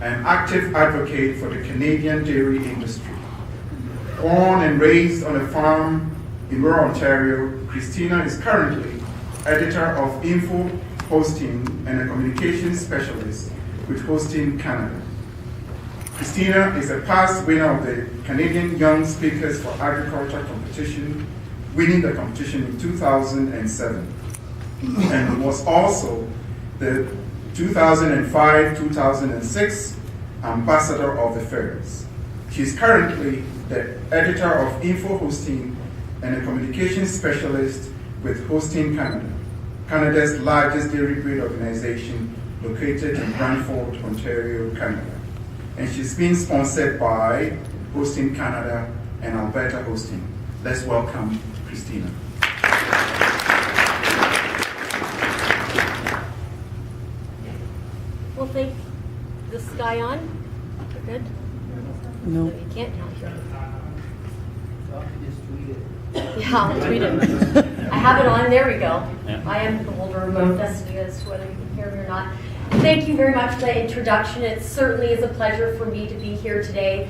an active advocate for the Canadian dairy industry. Born and raised on a farm in rural Ontario, Christina is currently editor of Info Hosting and a communications specialist with Hosting Canada. Christina is a past winner of the Canadian Young Speakers for Agriculture competition, winning the competition in 2007, and was also the 2005-2006 ambassador of the fairs. She is currently the editor of Info Hosting and a communications specialist with Hosting Canada, Canada's largest dairy breed organization located in Brantford, Ontario, Canada. And she's been sponsored by Hosting Canada and Alberta Hosting. Let's welcome Christina. Well, thank this guy on. We're good? No. You can't now. Just tweet it. Yeah, I'll tweet it. I have it on. There we go. I am the holder of both SVs, whether you can hear me or not. Thank you very much for the introduction. It certainly is a pleasure for me to be here today.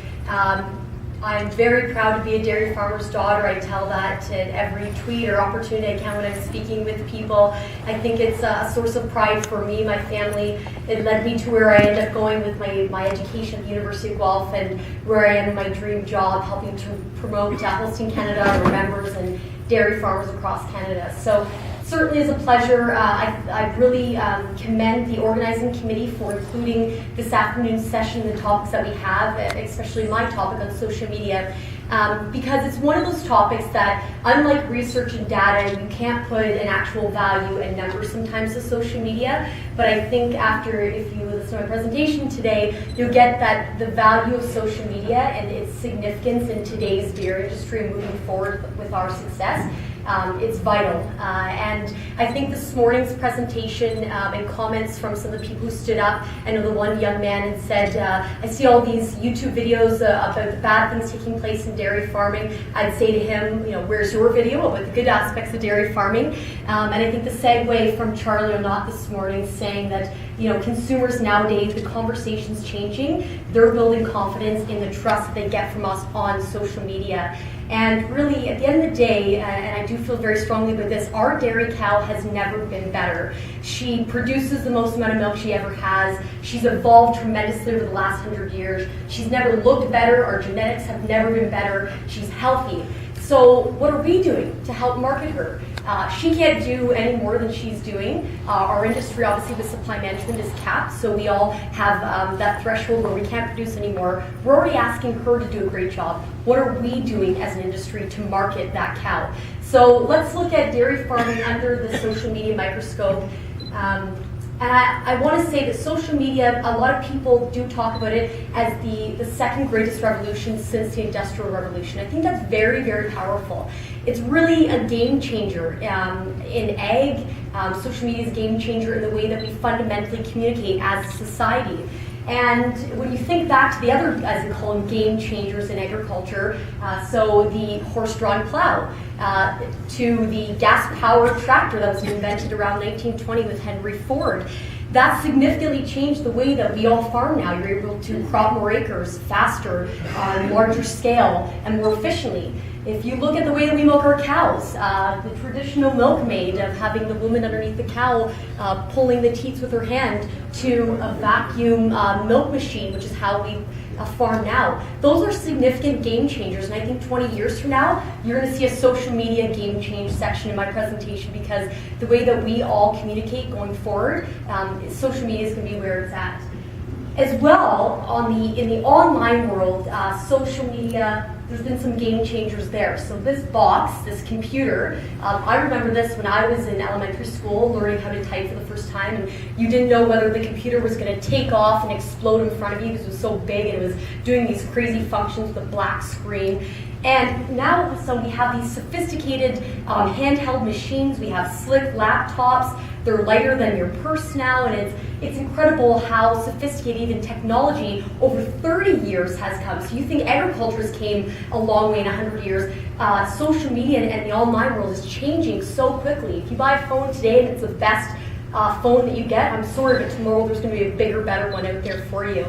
I'm very proud to be a dairy farmer's daughter. I tell that in every tweet or opportunity I can when I'm speaking with people. I think it's a source of pride for me, my family. It led me to where I ended up going with my education at the University of Guelph and where I am in my dream job, helping to promote Hosting Canada, our members, and dairy farmers across Canada. So certainly is a pleasure. I really commend the organizing committee for including this afternoon's session the topics that we have, especially my topic on social media, because it's one of those topics that, unlike research and data, you can't put an actual value and number sometimes to social media. But I think after, if you listen to my presentation today, you'll get that the value of social media and its significance in today's dairy industry moving forward with our success. It's vital. And I think this morning's presentation and comments from some of the people who stood up, I know the one young man and said, I see all these YouTube videos about the bad things taking place in dairy farming. I'd say to him, where's your video about the good aspects of dairy farming? And I think the segue from Charlie O'Nott this morning saying that, consumers nowadays, the conversation's changing. They're building confidence in the trust that they get from us on social media. And really, at the end of the day, and I do feel very strongly about this, our dairy cow has never been better. She produces the most amount of milk she ever has. She's evolved tremendously over the last 100 years. She's never looked better. Our genetics have never been better. She's healthy. So what are we doing to help market her? She can't do any more than she's doing. Our industry, obviously, with supply management is capped, so we all have that threshold where we can't produce anymore. We're already asking her to do a great job. What are we doing as an industry to market that cow? So let's look at dairy farming under the social media microscope. And I want to say that social media, a lot of people do talk about it as the second greatest revolution since the Industrial Revolution. I think that's very, very powerful. It's really a game changer in ag. Social media is a game changer in the way that we fundamentally communicate as a society. And when you think back to the other, as we call them, game changers in agriculture, so the horse-drawn plow, to the gas-powered tractor that was invented around 1920 with Henry Ford, that significantly changed the way that we all farm now. You're able to crop more acres faster, on a larger scale, and more efficiently. If you look at the way that we milk our cows, the traditional milkmaid of having the woman underneath the cow pulling the teats with her hand, to a vacuum milk machine, which is how we farm now. Those are significant game changers, and I think 20 years from now, you're going to see a social media game change section in my presentation, because the way that we all communicate going forward, social media is going to be where it's at. As well, in the online world, social media, there's been some game changers there. So this box, this computer, I remember this when I was in elementary school learning how to type for the first time, and you didn't know whether the computer was going to take off and explode in front of you because it was so big and it was doing these crazy functions with a black screen. And now all of a sudden we have these sophisticated handheld machines. We have slick laptops. They're lighter than your purse now, and it's incredible how sophisticated even technology over 30 years has come. So you think agriculture has came a long way in 100 years. Social media and the online world is changing so quickly. If you buy a phone today and it's the best phone that you get, I'm sorry, but tomorrow there's going to be a bigger, better one out there for you.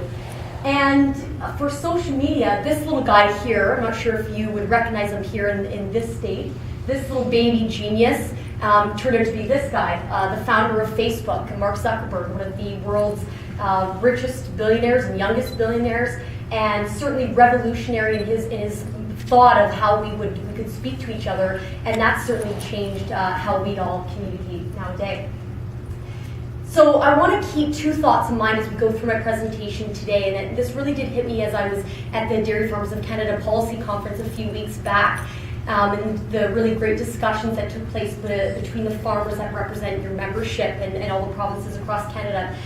And for social media, this little guy here, I'm not sure if you would recognize him here in this state, this little baby genius turned out to be this guy, the founder of Facebook, Mark Zuckerberg, one of the world's richest billionaires and youngest billionaires, and certainly revolutionary in his thought of how we could speak to each other, and that certainly changed how we all communicate nowadays. So I want to keep two thoughts in mind as we go through my presentation today, and this really did hit me as I was at the Dairy Farmers of Canada Policy Conference a few weeks back, and the really great discussions that took place between the farmers that represent your membership and all the provinces across Canada.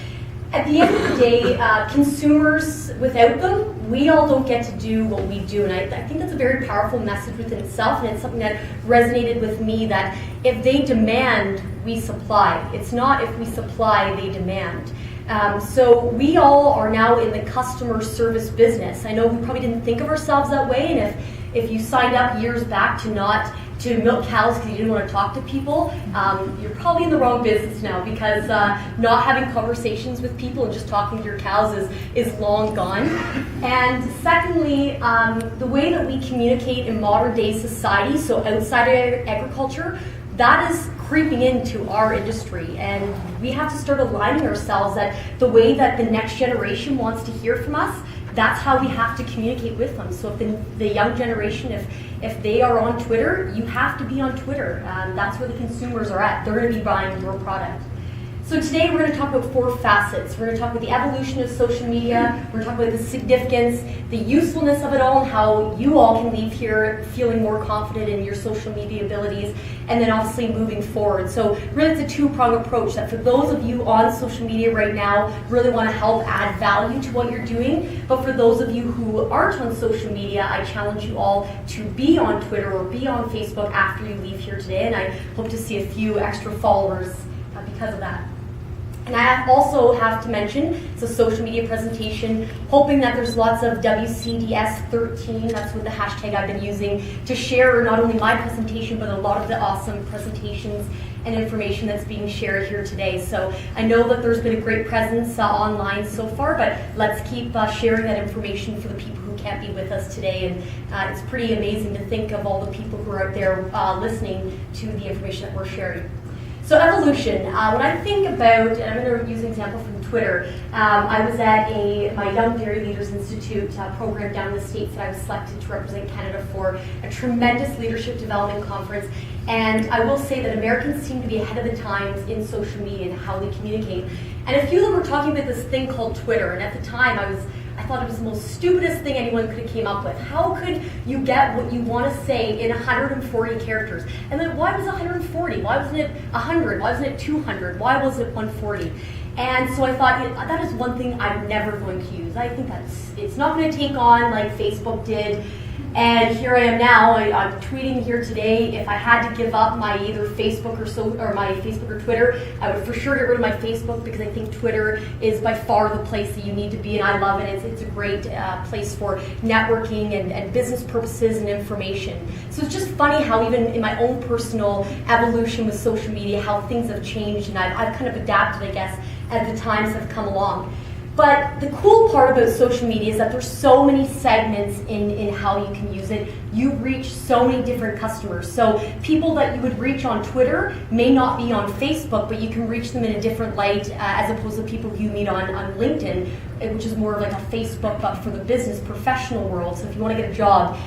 At the end of the day, consumers, without them, we all don't get to do what we do. And I think that's a very powerful message within itself, and it's something that resonated with me, that if they demand, we supply. It's not if we supply, they demand. So we all are now in the customer service business. I know we probably didn't think of ourselves that way, and if you signed up years back to milk cows because you didn't want to talk to people, you're probably in the wrong business now, because not having conversations with people and just talking to your cows is long gone. And secondly, the way that we communicate in modern day society, so outside of agriculture, that is creeping into our industry, and we have to start aligning ourselves that the way that the next generation wants to hear from us, that's how we have to communicate with them. So if the young generation, if they are on Twitter, you have to be on Twitter. That's where the consumers are at. They're going to be buying your product. So today we're going to talk about four facets. We're going to talk about the evolution of social media, we're going to talk about the significance, the usefulness of it all, and how you all can leave here feeling more confident in your social media abilities, and then obviously moving forward. So really it's a two-pronged approach, that for those of you on social media right now, really want to help add value to what you're doing, but for those of you who aren't on social media, I challenge you all to be on Twitter or be on Facebook after you leave here today, and I hope to see a few extra followers because of that. And I also have to mention, it's a social media presentation, hoping that there's lots of WCDS13, that's what the hashtag I've been using, to share not only my presentation, but a lot of the awesome presentations and information that's being shared here today. So I know that there's been a great presence online so far, but let's keep sharing that information for the people who can't be with us today. And it's pretty amazing to think of all the people who are out there listening to the information that we're sharing. So evolution, when I think about, and I'm going to use an example from Twitter, I was at my Young Dairy Leaders Institute program down in the States that I was selected to represent Canada for, a tremendous leadership development conference. And I will say that Americans seem to be ahead of the times in social media and how they communicate. And a few of them were talking about this thing called Twitter, and at the time I thought it was the most stupidest thing anyone could have came up with. How could you get what you want to say in 140 characters? And then why was it 140? Why wasn't it 100? Why wasn't it 200? Why was it 140? And so I thought, that is one thing I'm never going to use. I think it's not going to take on like Facebook did. And here I am now. I'm tweeting here today. If I had to give up my either Facebook or my Facebook or Twitter, I would for sure get rid of my Facebook, because I think Twitter is by far the place that you need to be, and I love it. It's a great place for networking and business purposes and information. So it's just funny how even in my own personal evolution with social media, how things have changed, and I've kind of adapted, I guess, as the times have come along. But the cool part about social media is that there's so many segments in how you can use it. You reach so many different customers. So people that you would reach on Twitter may not be on Facebook, but you can reach them in a different light as opposed to people who you meet on LinkedIn, which is more like a Facebook, but for the business professional world. So if you want to get a job,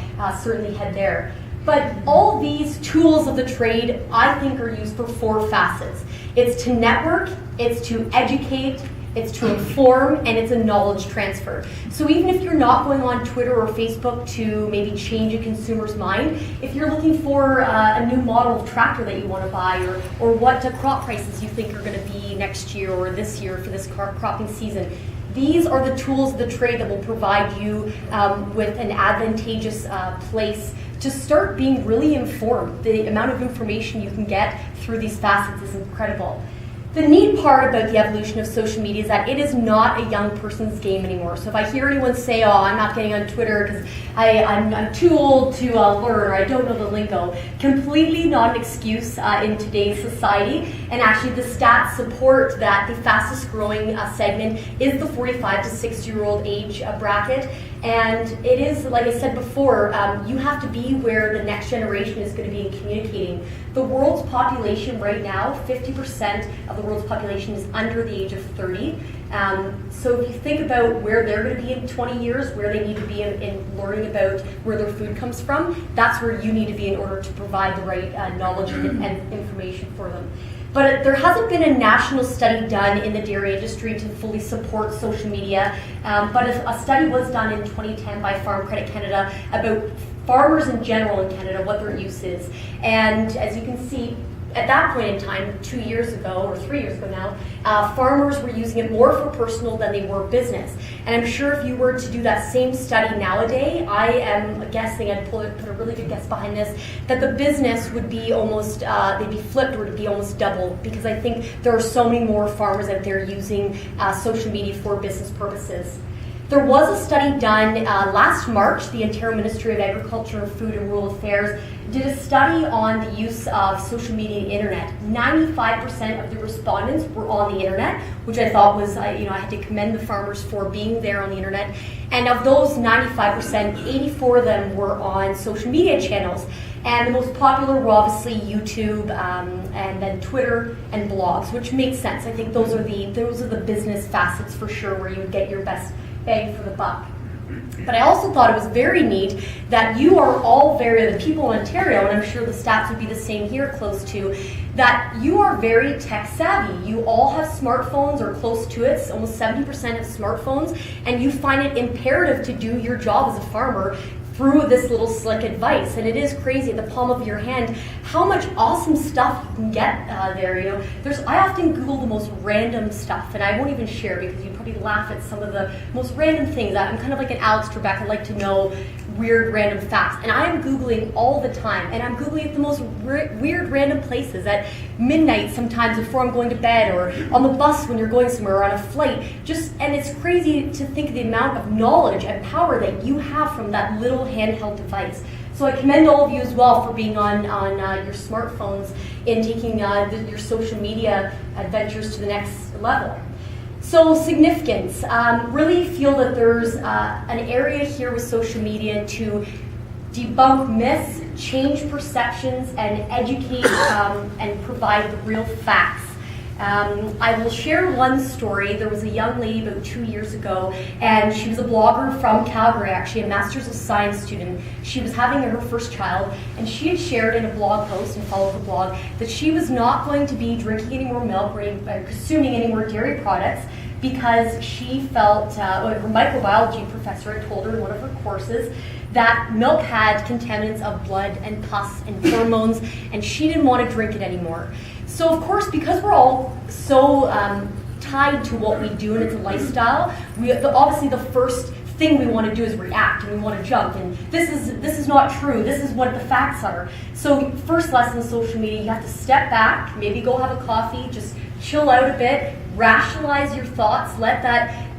certainly head there. But all these tools of the trade, I think, are used for four facets. It's to network, it's to educate, it's to inform, and it's a knowledge transfer. So even if you're not going on Twitter or Facebook to maybe change a consumer's mind, if you're looking for a new model of tractor that you want to buy, or what crop prices you think are going to be next year or this year for this cropping season, these are the tools of the trade that will provide you with an advantageous place to start being really informed. The amount of information you can get through these facets is incredible. The neat part about the evolution of social media is that it is not a young person's game anymore. So if I hear anyone say, oh, I'm not getting on Twitter because I'm too old to learn, or I don't know the lingo, completely not an excuse in today's society. And actually the stats support that the fastest growing segment is the 45 to 60-year-old age bracket. And it is, like I said before, you have to be where the next generation is going to be communicating. The world's population right now, 50% of the world's population is under the age of 30. So if you think about where they're going to be in 20 years, where they need to be in learning about where their food comes from, that's where you need to be in order to provide the right knowledge and information for them. But there hasn't been a national study done in the dairy industry to fully support social media. But a study was done in 2010 by Farm Credit Canada about farmers in general in Canada, what their use is. And as you can see, at that point in time, 2 years ago, or 3 years ago now, farmers were using it more for personal than they were business. And I'm sure if you were to do that same study nowadays, I am guessing, I'd put a really good guess behind this, that the business would be almost, they'd be flipped or it'd be almost double, because I think there are so many more farmers out there using social media for business purposes. There was a study done last March. The Ontario Ministry of Agriculture, Food and Rural Affairs did a study on the use of social media and internet. 95% of the respondents were on the internet, which I thought was, I had to commend the farmers for being there on the internet. And of those 95%, 84 of them were on social media channels. And the most popular were obviously YouTube, and then Twitter and blogs, which makes sense. I think those are the business facets for sure, where you would get your best bang for the buck. But I also thought it was very neat that you are all the people in Ontario, and I'm sure the stats would be the same here close to, that you are very tech savvy. You all have smartphones or close to it, almost 70% have smartphones, and you find it imperative to do your job as a farmer through this little slick advice. And it is crazy, at the palm of your hand, how much awesome stuff you can get there. I often Google the most random stuff, and I won't even share because you probably laugh at some of the most random things. I'm kind of like an Alex Trebek. I like to know weird random facts, and I am Googling all the time, and I'm Googling at the most weird random places at midnight sometimes before I'm going to bed, or on the bus when you're going somewhere, or on a flight. And it's crazy to think the amount of knowledge and power that you have from that little handheld device. So I commend all of you as well for being on your smartphones and taking your social media adventures to the next level. So significance, really feel that there's an area here with social media to debunk myths, change perceptions, and educate and provide the real facts. I will share one story. There was a young lady about 2 years ago, and she was a blogger from Calgary, actually a Master's of Science student. She was having her first child, and she had shared in a blog post, and followed the blog, that she was not going to be drinking any more milk or consuming any more dairy products, because she felt, her microbiology professor had told her in one of her courses that milk had contaminants of blood and pus and hormones, and she didn't want to drink it anymore. So of course, because we're all so tied to what we do and it's a lifestyle, obviously the first thing we want to do is react, and we want to jump, and this is not true, this is what the facts are. So first lesson in social media, you have to step back, maybe go have a coffee, just chill out a bit, rationalize your thoughts, let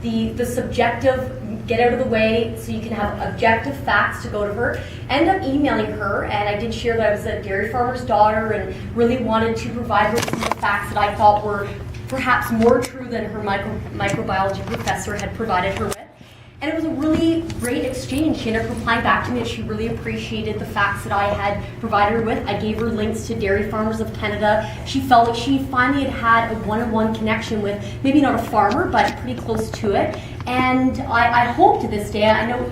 the subjective get out of the way so you can have objective facts to go to her. End up emailing her, and I did share that I was a dairy farmer's daughter and really wanted to provide her some of the facts that I thought were perhaps more true than her microbiology professor had provided her with. And it was a really great exchange. She ended up replying back to me that she really appreciated the facts that I had provided her with. I gave her links to Dairy Farmers of Canada. She felt like she finally had a one-on-one connection with, maybe not a farmer, but pretty close to it. And I hope to this day,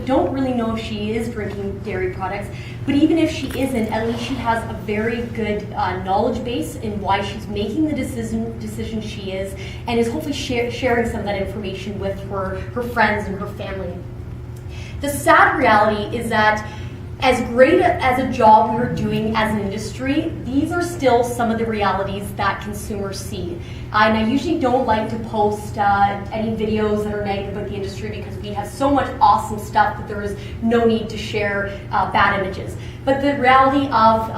don't really know if she is drinking dairy products, but even if she isn't, at least she has a very good knowledge base in why she's making the decision she is, and is hopefully sharing some of that information with her friends and her family. The sad reality is that as great as a job we're doing as an industry, these are still some of the realities that consumers see. And I usually don't like to post any videos that are negative about the industry, because we have so much awesome stuff that there is no need to share bad images. But the reality of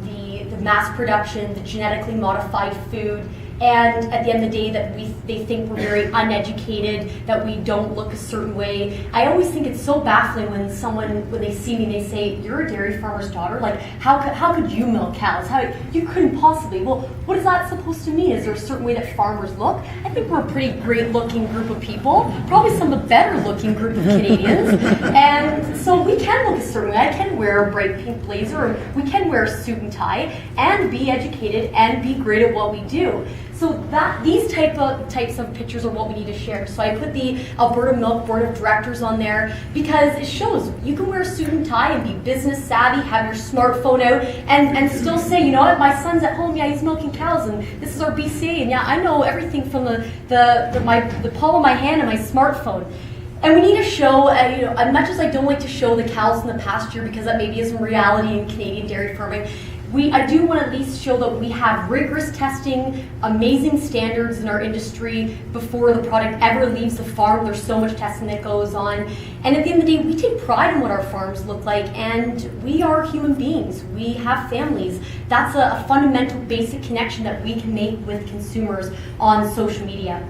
the mass production, the genetically modified food, and at the end of the day that they think we're very uneducated, that we don't look a certain way. I always think it's so baffling when they see me, they say, "You're a dairy farmer's daughter. Like, how could you milk cows? You couldn't possibly." Well, what is that supposed to mean? Is there a certain way that farmers look? I think we're a pretty great-looking group of people, probably some of the better-looking group of Canadians, and so we can look a certain way. I can wear a bright pink blazer, or we can wear a suit and tie, and be educated and be great at what we do. So these types of pictures are what we need to share. So I put the Alberta Milk Board of Directors on there because it shows you can wear a suit and tie and be business savvy, have your smartphone out, and still say, you know what, my son's at home, yeah, he's milking cows, and this is our BCA, and yeah, I know everything from the palm of my hand and my smartphone. And we need to show, as much as I don't like to show the cows in the pasture because that maybe isn't reality in Canadian dairy farming, I do want to at least show that we have rigorous testing, amazing standards in our industry before the product ever leaves the farm. There's so much testing that goes on. And at the end of the day, we take pride in what our farms look like, and we are human beings. We have families. That's a fundamental, basic connection that we can make with consumers on social media.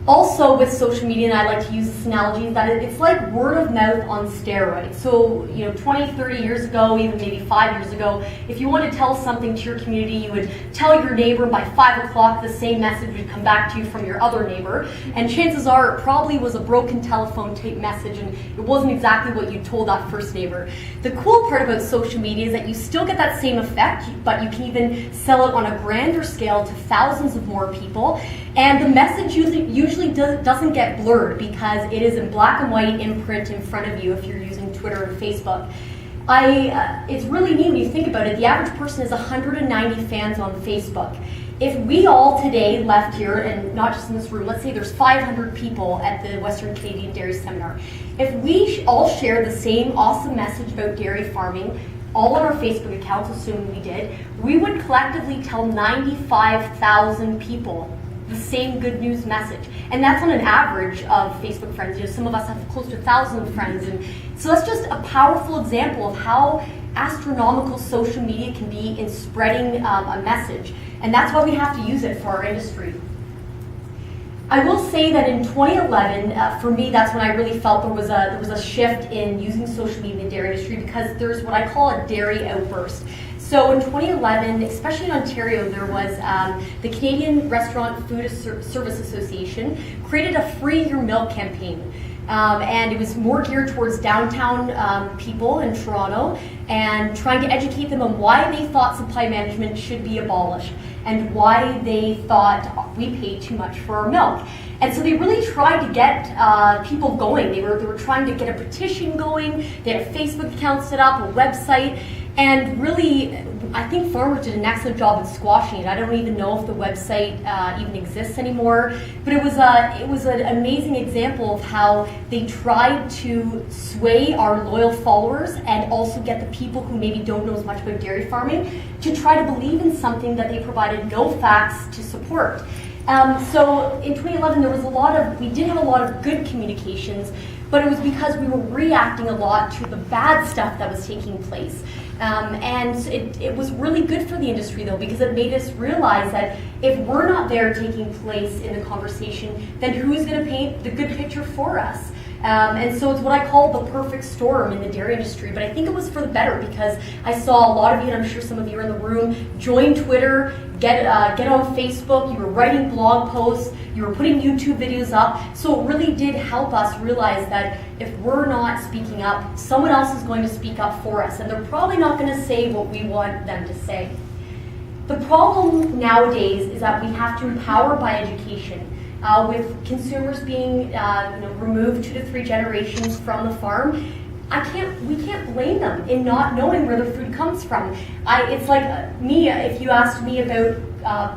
Also with social media, and I like to use this analogy, that it's like word of mouth on steroids. So, 20, 30 years ago, even maybe 5 years ago, if you want to tell something to your community, you would tell your neighbor, by 5 o'clock the same message would come back to you from your other neighbor. And chances are it probably was a broken telephone tape message and it wasn't exactly what you told that first neighbor. The cool part about social media is that you still get that same effect, but you can even sell it on a grander scale to thousands of more people. And the message usually doesn't get blurred because it is in black and white imprint in front of you if you're using Twitter and Facebook. It's really neat when you think about it. The average person has 190 fans on Facebook. If we all today left here, and not just in this room, let's say there's 500 people at the Western Canadian Dairy Seminar. If we all share the same awesome message about dairy farming, all on our Facebook accounts, assuming we did, we would collectively tell 95,000 people the same good news message. And that's on an average of Facebook friends. Some of us have close to 1,000 friends. And so that's just a powerful example of how astronomical social media can be in spreading a message. And that's why we have to use it for our industry. I will say that in 2011, for me, that's when I really felt there was a shift in using social media in the dairy industry, because there's what I call a dairy outburst. So in 2011, especially in Ontario, there was the Canadian Restaurant Food Service Association created a Free Your Milk campaign. And it was more geared towards downtown people in Toronto and trying to educate them on why they thought supply management should be abolished and why they thought we paid too much for our milk. And so they really tried to get people going. They were trying to get a petition going. They had a Facebook account set up, a website. And really, I think farmers did an excellent job in squashing it. I don't even know if the website even exists anymore, but it was an amazing example of how they tried to sway our loyal followers and also get the people who maybe don't know as much about dairy farming to try to believe in something that they provided no facts to support. So in 2011, we did have a lot of good communications, but it was because we were reacting a lot to the bad stuff that was taking place. And it was really good for the industry, though, because it made us realize that if we're not there taking place in the conversation, then who's going to paint the good picture for us? And so it's what I call the perfect storm in the dairy industry. But I think it was for the better, because I saw a lot of you, and I'm sure some of you are in the room, join Twitter, get on Facebook, you were writing blog posts, you were putting YouTube videos up. So it really did help us realize that if we're not speaking up, someone else is going to speak up for us, and they're probably not going to say what we want them to say. The problem nowadays is that we have to empower by education. With consumers being removed 2 to 3 generations from the farm, we can't blame them in not knowing where their food comes from. It's like me, if you asked me about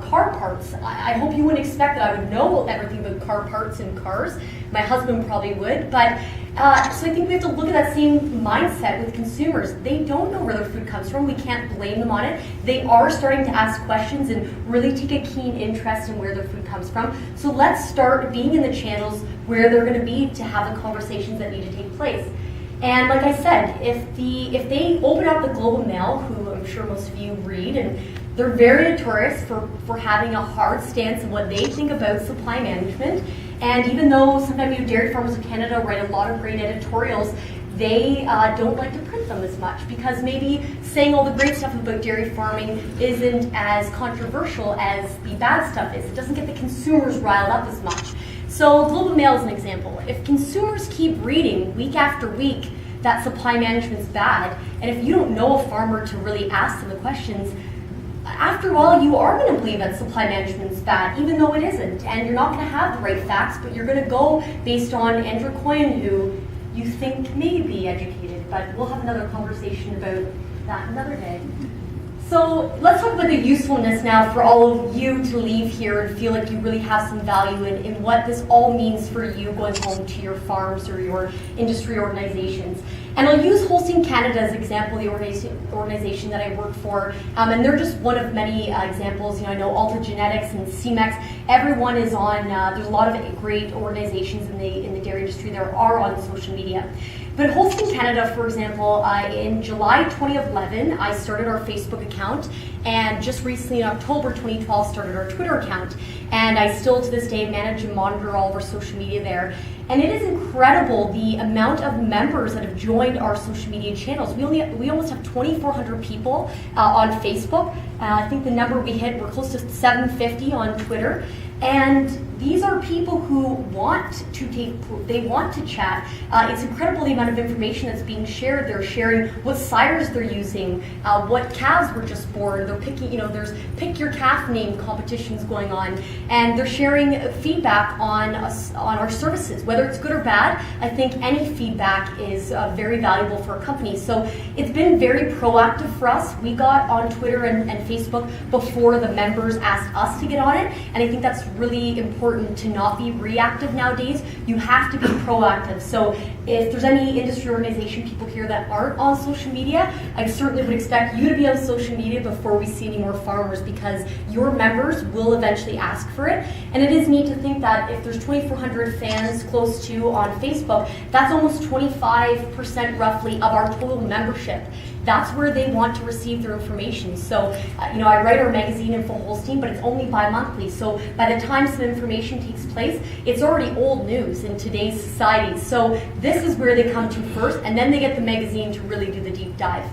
car parts, I hope you wouldn't expect that I would know everything about car parts and cars. My husband probably would, but so I think we have to look at that same mindset with consumers. They don't know where their food comes from. We can't blame them on it. They are starting to ask questions and really take a keen interest in where their food comes from. So let's start being in the channels where they're going to be to have the conversations that need to take place. And like I said, if they open up the Globe and Mail, who I'm sure most of you read, and They're very notorious for having a hard stance on what they think about supply management. And even though sometimes Dairy Farmers of Canada write a lot of great editorials, they don't like to print them as much because maybe saying all the great stuff about dairy farming isn't as controversial as the bad stuff is. It doesn't get the consumers riled up as much. So Globe and Mail is an example. If consumers keep reading week after week that supply management's bad, and if you don't know a farmer to really ask them the questions, after all, you are going to believe that supply management's bad, even though it isn't. And you're not going to have the right facts, but you're going to go based on Andrew Coyne, who you think may be educated. But we'll have another conversation about that another day. So let's talk about the usefulness now for all of you to leave here and feel like you really have some value in what this all means for you going home to your farms or your industry organizations. And I'll use Holstein Canada as an example, the organization that I work for, and they're just one of many examples. I know Alta Genetics and CMEX, everyone is on, there's a lot of great organizations in the dairy industry that are on social media. But Holstein Canada, for example, in July 2011, I started our Facebook account, and just recently in October 2012 started our Twitter account. And I still to this day manage and monitor all of our social media there. And it is incredible the amount of members that have joined our social media channels. We almost have 2,400 people on Facebook. I think the number we hit, we're close to 750 on Twitter. And these are people who want to chat. It's incredible the amount of information that's being shared. They're sharing what sires they're using, what calves were just born. They're picking, there's pick your calf name competitions going on, and they're sharing feedback on our services, whether it's good or bad. I think any feedback is very valuable for a company. So it's been very proactive for us. We got on Twitter and Facebook before the members asked us to get on it, and I think that's really important to not be reactive nowadays. You have to be proactive. So if there's any industry organization people here that aren't on social media, I certainly would expect you to be on social media before we see any more farmers, because your members will eventually ask for it. And it is neat to think that if there's 2,400 fans close to on Facebook, that's almost 25% roughly of our total membership. That's where they want to receive their information. So, I write our magazine Info Holstein, but it's only bi-monthly. So by the time some information takes place, it's already old news in today's society. So this is where they come to first, and then they get the magazine to really do the deep dive.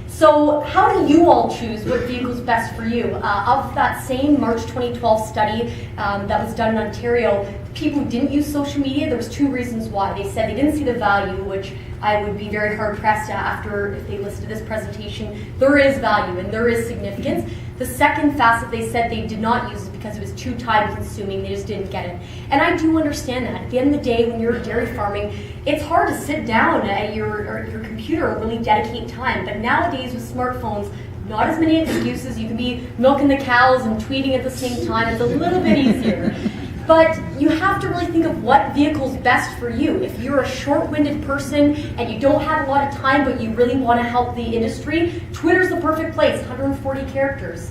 So how do you all choose what vehicle is best for you? Of that same March 2012 study that was done in Ontario, people who didn't use social media, there was 2 reasons why. They said they didn't see the value, which I would be very hard-pressed after if they listened to this presentation. There is value and there is significance. The second facet, they said they did not use it because it was too time-consuming. They just didn't get it. And I do understand that. At the end of the day, when you're dairy farming, it's hard to sit down at your computer and really dedicate time. But nowadays with smartphones, not as many excuses. You can be milking the cows and tweeting at the same time. It's a little bit easier. But you have to really think of what vehicle is best for you. If you're a short-winded person and you don't have a lot of time but you really want to help the industry, Twitter's the perfect place, 140 characters.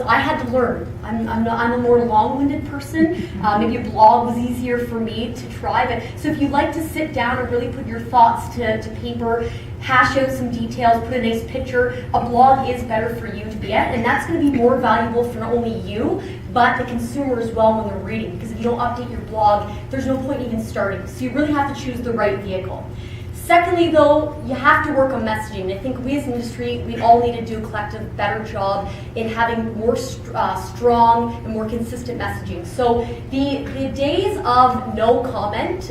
I had to learn. I'm a more long-winded person. Maybe a blog was easier for me to try. But so if you like to sit down and really put your thoughts to paper, hash out some details, put a nice picture, a blog is better for you to be at, and that's going to be more valuable for not only you, but the consumer as well when they're reading. Because if you don't update your blog, there's no point even starting. So you really have to choose the right vehicle. Secondly, though, you have to work on messaging. I think we as an industry, we all need to do a collective better job in having more strong and more consistent messaging. So the days of no comment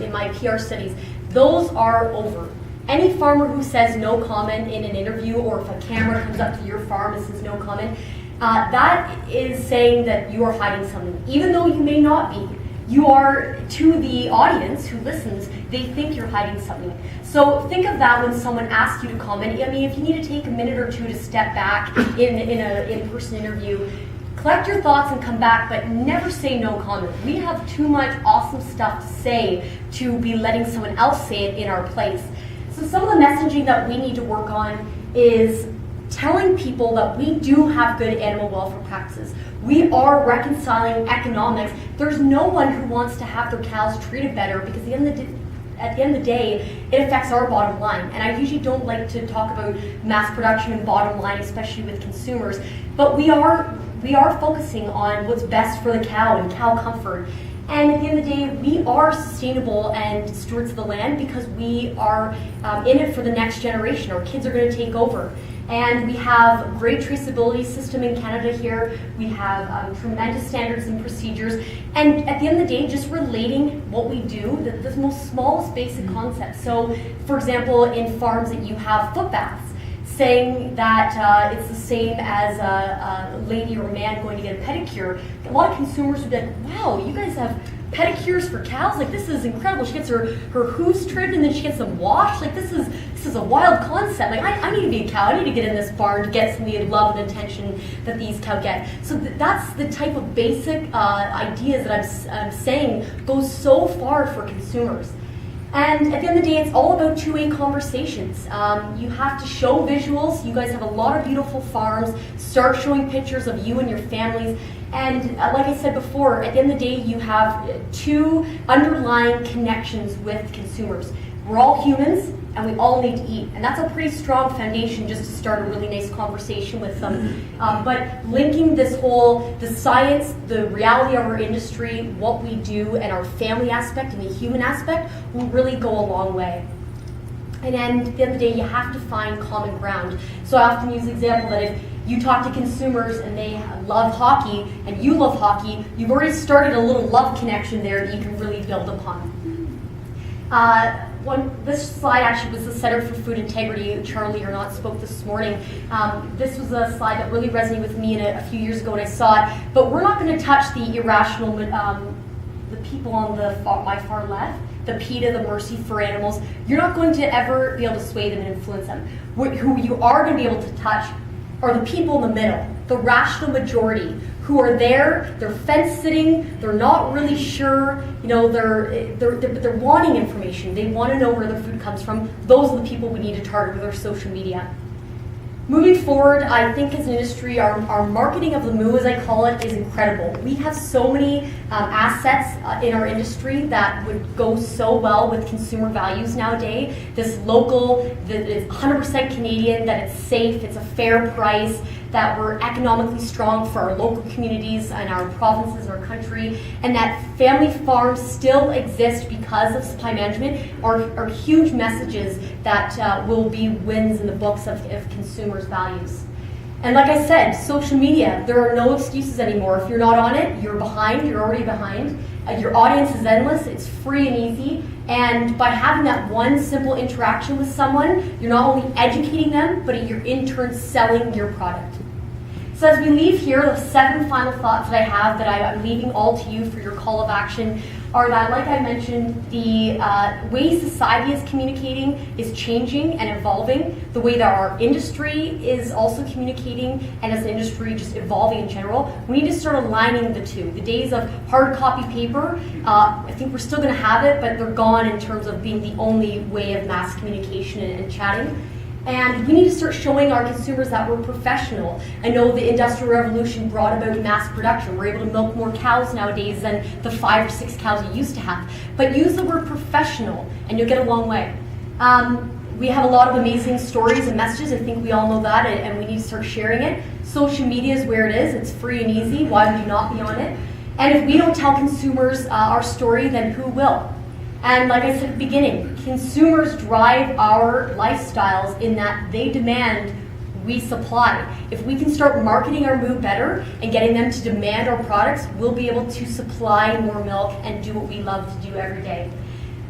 in my PR studies, those are over. Any farmer who says no comment in an interview, or if a camera comes up to your farm and says no comment, that is saying that you are hiding something, even though you may not be. You are, to the audience who listens, they think you're hiding something. So think of that when someone asks you to comment. I mean, if you need to take a minute or two to step back in an in-person interview, collect your thoughts and come back, but never say no comment. We have too much awesome stuff to say to be letting someone else say it in our place. So some of the messaging that we need to work on is telling people that we do have good animal welfare practices. We are reconciling economics. There's no one who wants to have their cows treated better, because at the end of the day, at the end of the day, it affects our bottom line. And I usually don't like to talk about mass production and bottom line, especially with consumers, but we are focusing on what's best for the cow and cow comfort. And at the end of the day, we are sustainable and stewards of the land because we are in it for the next generation. Our kids are going to take over. And we have a great traceability system in Canada here. We have tremendous standards and procedures. And at the end of the day, just relating what we do, the most smallest basic concepts. So, for example, in farms that you have foot baths, saying that it's the same as a lady or a man going to get a pedicure. A lot of consumers would be like, wow, you guys have pedicures for cows? Like, this is incredible. She gets her hooves trimmed and then she gets them washed. Like, this is a wild concept. Like, I need to be a cow. I need to get in this barn to get some of the love and attention that these cows get. So that's the type of basic ideas that I'm saying goes so far for consumers. And at the end of the day, it's all about two-way conversations. You have to show visuals. You guys have a lot of beautiful farms. Start showing pictures of you and your families. And like I said before, at the end of the day, you have two underlying connections with consumers. We're all humans, and we all need to eat. And that's a pretty strong foundation just to start a really nice conversation with them. But linking this whole, the science, the reality of our industry, what we do, and our family aspect and the human aspect will really go a long way. And then at the end of the day, you have to find common ground. So I often use the example that if you talk to consumers and they love hockey and you love hockey, you've already started a little love connection there that you can really build upon. This slide actually was the Center for Food Integrity. Charlie or not spoke this morning. This was a slide that really resonated with me a few years ago when I saw it. But we're not going to touch the irrational, the people on my far left, the PETA, the mercy for animals. You're not going to ever be able to sway them and influence them. Who you are going to be able to touch are the people in the middle, the rational majority, who are there, they're fence sitting, they're not really sure, they're wanting information. They want to know where their food comes from. Those are the people we need to target with our social media. Moving forward, I think as an industry, our marketing of the moo, as I call it, is incredible. We have so many assets in our industry that would go so well with consumer values nowadays. This local, that is 100% Canadian, that it's safe, it's a fair price, that we're economically strong for our local communities and our provinces, our country, and that family farms still exist because of supply management are huge messages that will be wins in the books of consumers' values. And like I said, social media, there are no excuses anymore. If you're not on it, you're behind, you're already behind. Your audience is endless, it's free and easy. And by having that one simple interaction with someone, you're not only educating them, but you're in turn selling your product. So as we leave here, the 7 final thoughts that I have that I'm leaving all to you for your call of action are that, like I mentioned, the way society is communicating is changing and evolving. The way that our industry is also communicating, and as an industry just evolving in general, we need to start aligning the two. The days of hard copy paper, I think we're still going to have it, but they're gone in terms of being the only way of mass communication and chatting. And we need to start showing our consumers that we're professional. I know the Industrial Revolution brought about mass production. We're able to milk more cows nowadays than the 5 or 6 cows you used to have. But use the word professional and you'll get a long way. We have a lot of amazing stories and messages. I think we all know that, and we need to start sharing it. Social media is where it is. It's free and easy. Why would you not be on it? And if we don't tell consumers our story, then who will? And like I said at the beginning, consumers drive our lifestyles in that they demand we supply. If we can start marketing our moo better and getting them to demand our products, we'll be able to supply more milk and do what we love to do every day.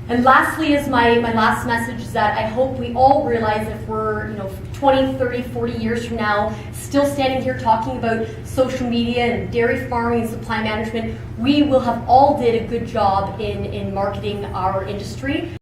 And lastly is my last message is that I hope we all realize if we're 20, 30, 40 years from now still standing here talking about social media and dairy farming and supply management, we will have all did a good job in marketing our industry.